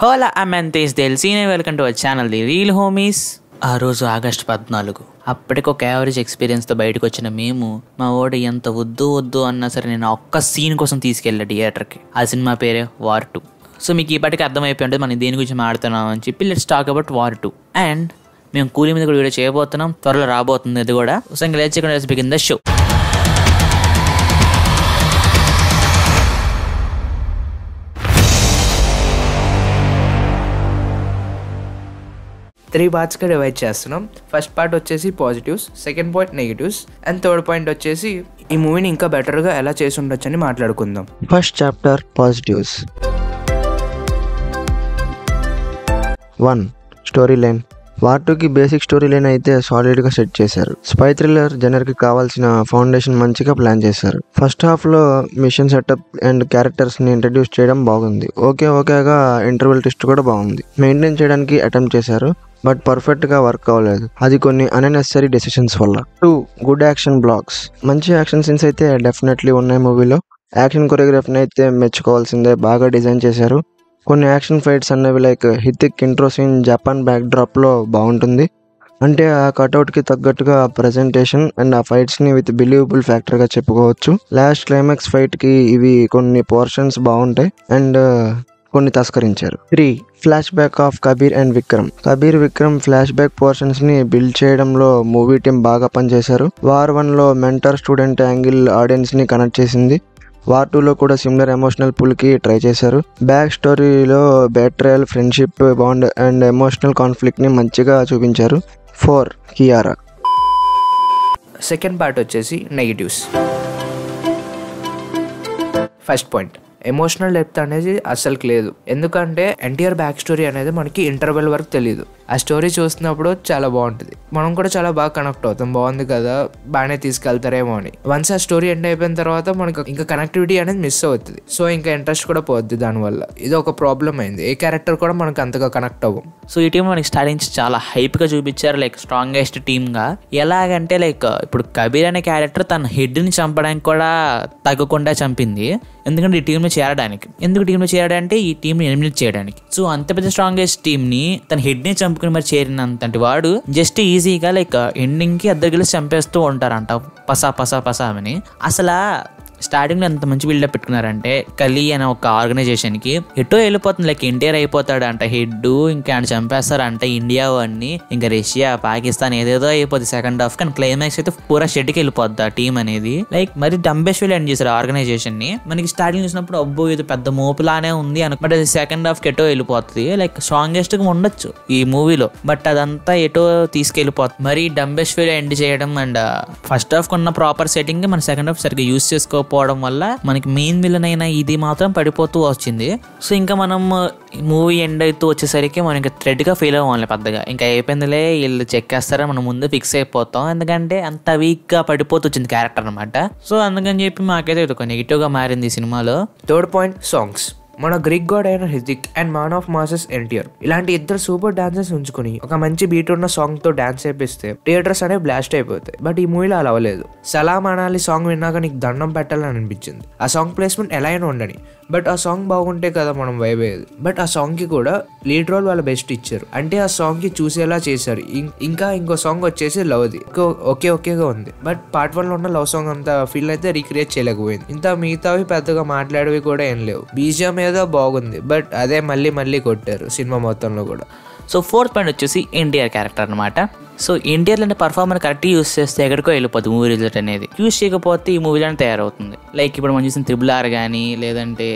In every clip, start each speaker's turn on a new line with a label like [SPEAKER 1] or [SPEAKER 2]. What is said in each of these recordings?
[SPEAKER 1] హోలా అమెంతేస్ తెలిసిన welcome to our channel the reel homies. ఆ రోజు ఆగస్టు 14. అప్పటికి ఒక యావరేజ్ ఎక్స్పీరియన్స్తో బయటకు వచ్చిన మేము మా ఓడి ఎంత వద్దు అన్నా సరే నేను ఒక్క సీన్ కోసం తీసుకెళ్ళా థియేటర్కి. ఆ సినిమా పేరే వార్ 2. సో మీకు ఈ పాటికి అర్థమైపోయి ఉంటుంది మనం దేని గురించి మాడుతున్నాం అని చెప్పి. Let's talk about war 2. And మేము కూలీ మీద కూడా వీడియో చేయబోతున్నాం, త్వరలో రాబోతుంది అది కూడా. సో ఇంకా లెట్స్ బిగిన్ ద షో.
[SPEAKER 2] 3 పార్ట్స్గా డివైడ్ చేస్తున్నాం. ఫస్ట్ పార్ట్ వచ్చేసి positives, second point negatives, and third point వచ్చేసి ఈ మూవీని ఇంకా బెటర్గా ఎలా చేసి ఉండొచ్చు అని మాట్లాడుకుందాం.
[SPEAKER 3] First chapter positives. 1. Story line. War 2కి బేసిక్ స్టోరీ లైన్ అయితే సాలిడ్గా సెట్ చేశారు. స్పై థ్రిల్లర్ జనర్కి కావాల్సిన ఫౌండేషన్ మంచిగా ప్లాన్ చేశారు. ఫస్ట్ హాఫ్లో మిషన్ సెటప్ అండ్ క్యారెక్టర్స్ని ఇంట్రడ్యూస్ చేయడం బాగుంది. ఓకేగా ఇంటర్వెల్ ట్విస్ట్ కూడా బాగుంది. మెయింటైన్ చేయడానికి అటెంప్ట్ చేశారు, బట్ పర్ఫెక్ట్గా వర్క్ అవ్వలేదు. అది కొన్ని అన్నెసెసరీ డెసిషన్స్ వల్ల. 2. Good action blocks. మంచి యాక్షన్ సీన్స్ అయితే డెఫినెట్లీ ఉన్నాయి మూవీలో. యాక్షన్ కొరియోగ్రఫీని అయితే మెచ్చుకోవాల్సిందే, బాగా డిజైన్ చేశారు. కొన్ని యాక్షన్ ఫైట్స్ అన్నవి like Hrithik intro scene Japan బ్యాక్ డ్రాప్లో బాగుంటుంది. అంటే ఆ కట్అవుట్కి తగ్గట్టుగా ప్రజెంటేషన్ అండ్ ఆ ఫైట్స్ని విత్ బిలీవబుల్ ఫ్యాక్టర్గా చెప్పుకోవచ్చు. లాస్ట్ క్లైమాక్స్ ఫైట్కి ఇవి కొన్ని పోర్షన్స్ బాగుంటాయి అండ్ కొన్ని తస్కరించారు. 3. Flashback of Kabir and Vikram flashback portions ని బిల్డ్ చేయడంలో మూవీ టీం బాగా పనిచేశారు. వార్ 1లో మెంటర్ స్టూడెంట్ యాంగిల్ ఆడియన్స్ ని కనెక్ట్ చేసింది. వార్ 2లో కూడా సిమిలర్ ఎమోషనల్ పుల్ కి ట్రై చేశారు. బ్యాక్ స్టోరీలో betrayal, friendship bond and emotional conflict ని మంచిగా చూపించారు. 4. కియారా.
[SPEAKER 2] సెకండ్ పార్ట్ వచ్చేసి negatives. First point emotional depth అనేది అస్సలుకి లేదు. ఎందుకంటే ఎన్టీఆర్ బ్యాక్ స్టోరీ అనేది మనకి ఇంటర్వెల్ వరకు తెలియదు. ఆ స్టోరీ చూస్తున్నప్పుడు చాలా బాగుంటుంది, మనం కూడా చాలా బాగా కనెక్ట్ అవుతాం. బాగుంది కదా, బాగానే తీసుకెళ్తారేమో అని. వన్స్ ఆ స్టోరీ ఎండ్ అయిపోయిన తర్వాత మనకి ఇంకా కనెక్టివిటీ అనేది మిస్ అవుతుంది. సో ఇంకా ఇంట్రెస్ట్ కూడా పోద్ది దానివల్ల. ఇది ఒక ప్రాబ్లం అయింది. ఏ క్యారెక్టర్ కూడా మనకు అంతగా కనెక్ట్ అవ్వం.
[SPEAKER 1] సో ఈ టీం మనకి స్టార్టింగ్ చాలా హైప్గా చూపించారు, లైక్ స్ట్రాంగెస్ట్ టీమ్గా. ఎలాగంటే లైక్ ఇప్పుడు కబీర్ అనే క్యారెక్టర్ తన హెడ్ని చంపడానికి కూడా తగ్గకుండా చంపింది. ఎందుకంటే ఈ టీంలో చేరడానికి. ఎందుకు టీంలో చేరడానికి? ఈ టీంని ఎలిమినేట్ చేయడానికి. సో అంత పెద్ద స్ట్రాంగెస్ట్ టీంని తన హెడ్ని చంపుకుని మరి చేరినంతటి వాడు జస్ట్ ఈజీగా లైక్ ఎండింగ్కి అద్దరు కలిసి చంపేస్తూ ఉంటారంట పసా అని. అసలు స్టార్టింగ్లో ఎంత మంచి బిల్డప్ పెట్టుకున్నారంటే కలీ అనే ఒక ఆర్గనైజేషన్కి ఎటో వెళ్ళిపోతుంది, లైక్ ఎన్టీఆర్ అయిపోతాడు అంట హెడ్, ఇంకా ఆయన చంపేస్తారంట ఇండియా వాడిని, ఇంకా రష్యా, పాకిస్తాన్ ఏదేదో అయిపోతుంది సెకండ్ హాఫ్. కానీ క్లైమాక్స్ అయితే పూరా షెడ్కి వెళ్ళిపోద్ది ఆ టీం అనేది. లైక్ మరి డంబేశ్వరి ఎండ్ చేశారు ఆర్గనైజేషన్ ని. మనకి స్టార్టింగ్ చూసినప్పుడు అబ్బో ఇది పెద్ద మోపులానే ఉంది అనుకో, బట్ అది సెకండ్ హాఫ్ కి ఎటో వెళ్ళిపోతుంది. లైక్ స్ట్రాంగెస్ట్ గా ఉండొచ్చు ఈ మూవీలో, బట్ అదంతా ఎటో తీసుకెళ్ళిపోతుంది. మరి డంబేశ్వరి ఎండ్ చేయడం అండ్ ఫస్ట్ హాఫ్ కొన్న ప్రాపర్ సెట్టింగ్ మన సెకండ్ హాఫ్ సరిగ్గా యూస్ చేసుకో పోవడం వల్ల మనకి మెయిన్ విలన్ అయిన ఇది మాత్రం పడిపోతూ వచ్చింది. సో ఇంకా మనం మూవీ ఎండ్ అవుతూ వచ్చేసరికి మనం ఇంకా థ్రెడ్ గా ఫీల్ అవ్వాలి పెద్దగా. ఇంకా అయిపోయిందిలే వీళ్ళు చెక్కేస్తారని మనం ముందు ఫిక్స్ అయిపోతాం, ఎందుకంటే అంత వీక్ గా పడిపోతూ వచ్చింది క్యారెక్టర్ అనమాట. సో అందుకని చెప్పి మాకైతే ఒక నెగిటివ్ గా మారింది ఈ సినిమాలో.
[SPEAKER 2] Third point songs. మన గ్రీక్ గాడ్ అయిన Hrithik and man of masses NTR ఇలాంటి ఇద్దరు సూపర్ డాన్సర్స్ ఉంచుకుని ఒక మంచి బీట్ ఉన్న సాంగ్ తో డాన్స్ చేపిస్తే థియేటర్స్ అనేవి బ్లాస్ట్ అయిపోతాయి. బట్ ఈ మూవీలో అలా అవ్వలేదు. సలాం అనాలి సాంగ్ విన్నాక నీకు దండం పెట్టాలని అనిపించింది. ఆ సాంగ్ ప్లేస్మెంట్ ఎలా అయినా ఉండని, బట్ ఆ సాంగ్ బాగుంటే కదా మనం వైబ్ అయ్యేది. బట్ ఆ సాంగ్ కి కూడా లీడ్ రోల్ వాళ్ళ బెస్ట్ ఇచ్చారు. అంటే ఆ సాంగ్ కి చూసేలా చేశారు. ఇంకా ఇంకో సాంగ్ వచ్చేసి లవ్ది ఓకేగా ఉంది, బట్ పార్ట్ 1లో ఉన్న లవ్ సాంగ్ అంత ఫీల్ అయితే రీక్రియేట్ చేయలేకపోయింది. ఇంత మిగతావి పెద్దగా మాట్లాడేవి కూడా ఏం లేవు. బీజిఎం ఏదో బాగుంది, బట్ అదే మళ్ళీ కొట్టారు సినిమా మొత్తంలో కూడా.
[SPEAKER 1] సో 4th పాయింట్ వచ్చేసి ఎన్టీఆర్ క్యారెక్టర్ అనమాట. సో ఎన్టీఆర్ లాంటి పర్ఫార్మర్ కరెక్ట్గా యూస్ చేస్తే ఎక్కడికో వెళ్ళిపోతుంది మూవీ రిజల్ట్ అనేది. యూస్ చేయకపోతే ఈ మూవీలోనే తయారవుతుంది. లైక్ ఇప్పుడు మనం చూసిన RRR కానీ, లేదంటే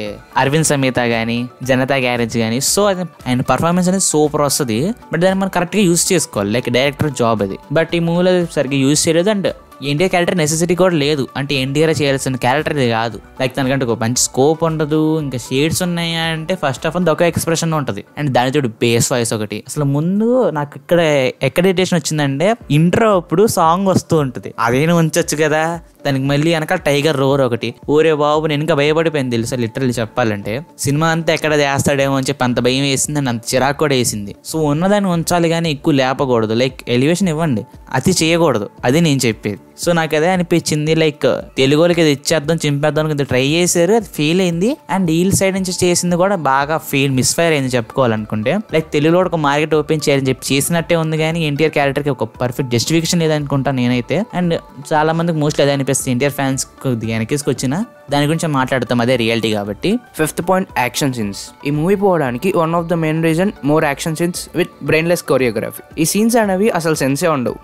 [SPEAKER 1] అరవింద్ సమేత కానీ, జనతా గ్యారేజ్ కానీ. సో అది ఆయన పర్ఫార్మెన్స్ అనేది సూపర్ వస్తుంది, బట్ దాన్ని మనం కరెక్ట్గా యూస్ చేసుకోవాలి. లైక్ డైరెక్టర్ జాబ్ అది, బట్ ఈ మూవీలో సరిగ్గా యూస్ చేయలేదు. అండ్ ఎన్టీఆర్ క్యారెక్టర్ నెసెసిటీ కూడా లేదు. అంటే ఎన్టీఆర్ చేయాల్సిన క్యారెక్టర్ ఇది కాదు. లైక్ తనకంటే ఒక మంచి స్కోప్ ఉండదు, ఇంకా షేడ్స్ ఉన్నాయా అంటే ఫస్ట్ ఆఫ్ ఆల్ ఒక ఎక్స్ప్రెషన్ ఉంటుంది అండ్ దానితో బేస్ వాయిస్ ఒకటి. అసలు ముందు నాకు ఎక్కడ ఇరిటేషన్ వచ్చిందంటే ఇంట్రో అప్పుడు సాంగ్ వస్తూ ఉంటుంది, అదేనా ఉంచొచ్చు కదా. దానికి మళ్ళీ వెనక టైగర్ రోర్ ఒకటి. ఊరే బాబు నేను ఇంకా భయపడిపోయింది తెలుసా, లిటరల్లీ చెప్పాలంటే. సినిమా అంతా ఎక్కడ చేస్తాడేమో అని చెప్పి అంత భయం వేసింది అండ్ అంత చిరాకు కూడా వేసింది. సో ఉన్నదాన్ని ఉంచాలి కానీ ఎక్కువ లేపకూడదు. లైక్ ఎలివేషన్ ఇవ్వండి, అతి చేయకూడదు, అది నేను చెప్పేది. సో నాకు అదే అనిపించింది, లైక్ తెలుగు వాళ్ళకి ఇది ఇచ్చేద్దాం చింపేద్దాం ఇది ట్రై చేశారు, అది ఫెయిల్ అయింది. అండ్ వీళ్ళ సైడ్ నుంచి చేసింది కూడా బాగా మిస్ఫైర్ అయింది చెప్పుకోవాలనుకుంటే. లైక్ తెలుగులో ఒక మార్కెట్ ఓపెన్ చేయాలని చెప్పి చేసినట్టే ఉంది, కానీ ఎన్టీఆర్ క్యారెక్టర్ కి ఒక పర్ఫెక్ట్ జస్టిఫికేషన్ లేదనుకుంటాను నేనైతే. అండ్ చాలా మందికి మోస్ట్లీ అదే అనిపిస్తుంది, ఎన్టీఆర్ ఫ్యాన్స్ వెనకేసుకు వచ్చిన దాని గురించి మాట్లాడతాం, అదే రియాలిటీ కాబట్టి.
[SPEAKER 2] 5th point, action scenes. ఈ మూవీ పోవడానికి one of the main reason more action scenes with brainless choreography. ఈ సీన్స్ అనేవి అసలు సెన్సే ఉండవు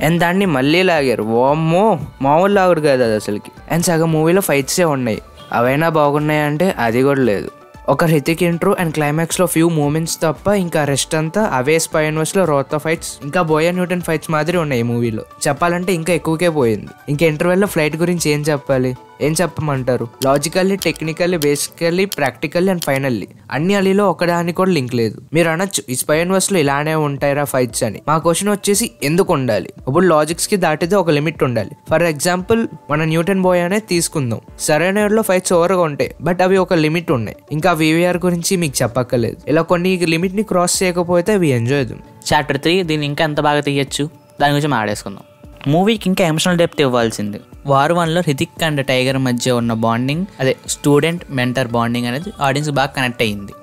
[SPEAKER 2] అండ్ దాన్ని మళ్ళీ లాగారు. ఓమ్మో మామూలు లాగుడు కాదు అది అసలుకి. అండ్ సగం మూవీలో ఫైట్సే ఉన్నాయి, అవైనా బాగున్నాయంటే అది కూడా లేదు. ఒక హృతిక్ ఇంట్రో అండ్ క్లైమాక్స్ లో ఫ్యూ మూమెంట్స్ తప్ప ఇంకా రెస్ట్ అంతా అవే స్పై యూనివర్స్ లో రోతా ఫైట్స్ ఇంకా బోయా న్యూటన్ ఫైట్స్ మాదిరి ఉన్నాయి ఈ మూవీలో. చెప్పాలంటే ఇంకా ఎక్కువకే పోయింది. ఇంకా ఇంటర్వెల్ లో ఫ్లైట్ గురించి ఏం చెప్పాలి, ఏం చెప్పమంటారు? Logically, technically, basically, practically and finally అన్ని అలీలో ఒకదానికి కూడా లింక్ లేదు. మీరు అనొచ్చు ఈ స్పై యూనివర్స్ లో ఇలానే ఉంటాయిరా ఫైట్స్ అని. మా క్వశ్చన్ వచ్చేసి ఎందుకు ఉండాలి? ఇప్పుడు లాజిక్స్ కి దాటితే ఒక లిమిట్ ఉండాలి. ఫర్ ఎగ్జాంపుల్ మన న్యూటన్ బోయ్ అనేది తీసుకుందాం, సరైన లో ఫైట్స్ ఓవర్గా ఉంటాయి, బట్ అవి ఒక లిమిట్ ఉన్నాయి. ఇంకా వివిఆర్ గురించి మీకు చెప్పక్కర్లేదు. ఇలా కొన్ని లిమిట్ ని క్రాస్ చేయకపోతే అవి ఎంజాయ్.
[SPEAKER 1] చాప్టర్ 3 దీన్ని ఇంకా ఎంత బాగా తీయచ్చు దాని గురించి మాట్లాడేసుకుందాం. మూవీకి ఇంకా ఎమోషనల్ డెప్త్ ఇవ్వాల్సింది. వార్ 1లో హృతిక్ అండ్ టైగర్ మధ్య ఉన్న బాండింగ్, అదే స్టూడెంట్ మెంటర్ బాండింగ్ అనేది ఆడియన్స్ బాగా కనెక్ట్ అయ్యింది.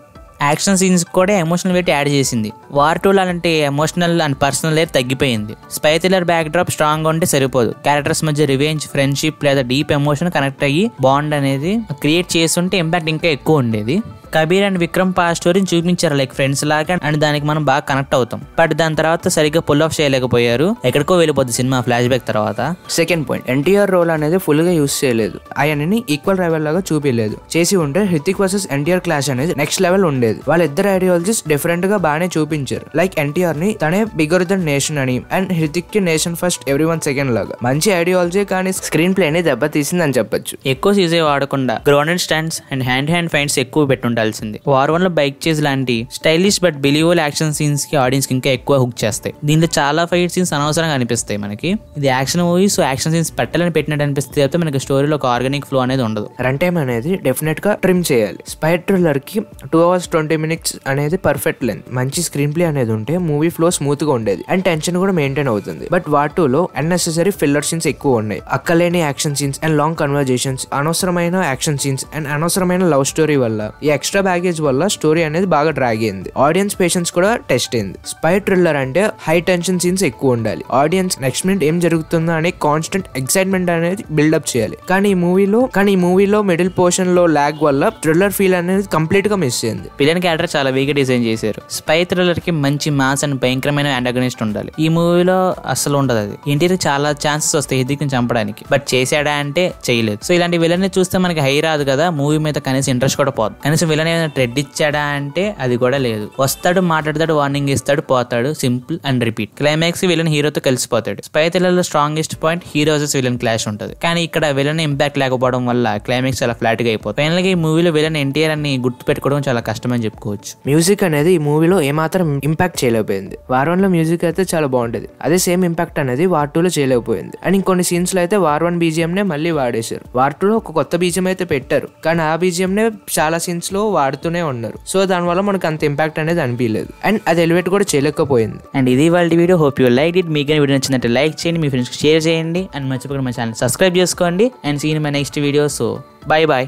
[SPEAKER 1] యాక్షన్ సీన్స్ కూడా ఎమోషనల్ వెయిట్ యాడ్ చేసింది. వార్ 2లో అలాంటి ఎమోషనల్ అండ్ పర్సనల్ లేయర్ తగ్గిపోయింది. Spy thriller back drop strong గా ఉంటే సరిపోదు, క్యారెక్టర్స్ మధ్య రివెంజ్, ఫ్రెండ్షిప్ లేదా డీప్ ఎమోషన్ కనెక్ట్ అయ్యి బాండ్ అనేది క్రియేట్ చేస్తుంటే ఇంపాక్ట్ ఇంకా ఎక్కువ ఉండేది. కబీర్ అండ్ విక్రమ్ పాస్ట్ స్టోరీని చూపించారు లైక్ ఫ్రెండ్స్ లాగా, అండ్ దానికి మనం బాగా కనెక్ట్ అవుతాం. బట్ దాని తర్వాత సరిగ్గా పుల్ ఆఫ్ చేయలేకపోయారు, ఎక్కడికో వెళ్ళిపోద్ది సినిమా ఫ్లాష్ బ్యాక్ తర్వాత.
[SPEAKER 2] సెకండ్ పాయింట్, ఎన్టీఆర్ రోల్ అనేది ఫుల్ గా యూస్ చేయలేదు, ఆయనని ఈక్వల్ రైవల్ లాగా చూపించలేదు. చేసి ఉంటే హృతిక్ వర్సెస్ ఎన్టీఆర్ క్లాష్ అనేది నెక్స్ట్ లెవెల్ ఉండేది. వాళ్ళిద్దరు ఐడియాలజీస్ డిఫరెంట్ గా బాగానే చూపించారు. లైక్ ఎన్టీఆర్ ని తనే బిగ్గర్ దెన్ నేషన్ అని, అండ్ హృతిక్ కి నేషన్ ఫస్ట్ ఎవ్రీవన్ సెకండ్ లాగా. మంచి ఐడియాలజీ, కానీ స్క్రీన్ ప్లే ని దెబ్బతీసిందని చెప్పొచ్చు.
[SPEAKER 1] ఎక్కువ సీజే వాడకుండా grounded stands and hand fights ఎక్కువ పెట్టుండాలి. వార్ 1లో బైక్ చేజ్ లాంటి stylish but believable action scenes కి ఆడియన్స్ కి ఇంకా ఎక్కువ హుక్ చేస్తాయి. దీంట్లో చాలా ఫైట్ సీన్స్ అనవసరంగా అనిపిస్తాయి మనకి. ఇది action movie, so action scenes పెట్టాలని పెట్టినట్టు అనిపిస్తే అయితే మనకి స్టోరీలో ఒక ఆర్గానిక్ ఫ్లో అనేది ఉండదు.
[SPEAKER 2] రన్ టైం అనేది డెఫినెట్ గా ట్రిమ్ చేయాలి. స్పై థ్రిల్లర్ కి 2 hours 20 minutes అనేది పర్ఫెక్ట్ లెంత్. మంచి స్క్రీన్ ప్లే అనేది ఉంటే మూవీ ఫ్లో స్మూత్ గా ఉండేది అండ్ టెన్షన్ కూడా మెయింటైన్ అవుతుంది. బట్ వార్ 2లో అన్నెసెసరీ ఫిల్లర్ సీన్స్ ఎక్కువ ఉన్నాయి. అక్కలేని action scenes and long conversations, అనవసరమైన యాక్షన్ సీన్స్ అండ్ అనవసరమైన లవ్ స్టోరీ వల్ల, ఈ ఎక్స్ట్రా బ్యాగేజ్ వల్ల స్టోరీ అనేది బాగా డ్రాగ్ అయింది. ఆడియన్స్ పేషెన్స్ కూడా టెస్ట్ అయింది. స్పై థ్రిల్లర్ అంటే హై టెన్షన్ సీన్స్ ఎక్కువ ఉండాలి. ఆడియన్స్ నెక్స్ట్ మినిట్ ఏం జరుగుతుందో అనే కాన్స్టెంట్ ఎక్సైట్మెంట్ అనేది బిల్డప్ చేయాలి. కానీ ఈ మూవీలో మిడిల్ పోర్షన్ లో లాగ్ వల్ల థ్రిల్లర్ ఫీల్ అనేది కంప్లీట్ గా మిస్ అయింది.
[SPEAKER 1] విలన్ క్యారెక్టర్ చాలా వీక్ డిజైన్ చేశారు. స్పై థ్రిల్లర్ కి మంచి మాస్ అండ్ భయంకరమైన యాంటాగనిస్ట్ ఉండాలి. ఈ మూవీలో అసలు ఉండదు. అది ఇంటికి చాలా ఛాన్సెస్ వస్తాయి హృతిక్ని చంపడానికి, బట్ చేశాడా అంటే చేయలేదు. సో ఇలాంటి విలన్ ని చూస్తే మనకి హై రాదు కదా, మూవీ మీద కనీసం ఇంట్రెస్ట్ కూడా పోదు. కనీసం విలన్ ఏమైనా ట్రెడ్ ఇచ్చాడా అంటే అది కూడా లేదు. వస్తాడు, మాట్లాడతాడు, వార్నింగ్ ఇస్తాడు, పోతాడు, simple and repeat. Climax villain హీరోతో కలిసిపోతాడు. Spy thriller strongest point hero versus villain clash ఉంటుంది, కానీ ఇక్కడ విలన్ ఇంపాక్ట్ లేకపోవడం వల్ల క్లైమాక్స్ చాలా ఫ్లాట్ గా అయిపోతుంది. ఫైనల్ గా ఈ మూవీలో విలన్ ఎన్టీఆర్ అని గుర్తు పెట్టుకోవడం చాలా కష్టం అని చెప్పుకోవచ్చు.
[SPEAKER 2] మ్యూజిక్ అనేది ఈ మూవీలో ఏమాత్రం ఇంపాక్ట్ చేయలేకపోయింది. వార్ 1లో మ్యూజిక్ అయితే చాలా బాగుంటది, అదే సేమ్ ఇంపాక్ట్ అనేది వార్ 2లో చేయలేకపోయింది. అండ్ ఇంకొన్ని సీన్స్ లో అయితే వార్ 1 BGM నే మళ్ళీ వాడేశారు. వార్ 2లో ఒక కొత్త BGM అయితే పెట్టారు, కానీ ఆ BGM నే చాలా సీన్స్ లో వాడుతూనే ఉన్నారు. సో దానివల్ల మనకు అంత ఇంపాక్ట్ అనేది అనిపించలేదు అండ్ అది ఎలివేట్ కూడా చేయలేకపోయింది.
[SPEAKER 1] అండ్ ఇది వాళ్ళ video. Hope you like it. మీకు వీడియో నచ్చినట్టు లైక్ చేయండి, మీ ఫ్రెండ్స్కి షేర్ చేయండి, అండ్ మర్చిపోకుండా మా ఛానల్ సబ్స్క్రైబ్ చేసుకోండి. And see in my next video. So bye bye.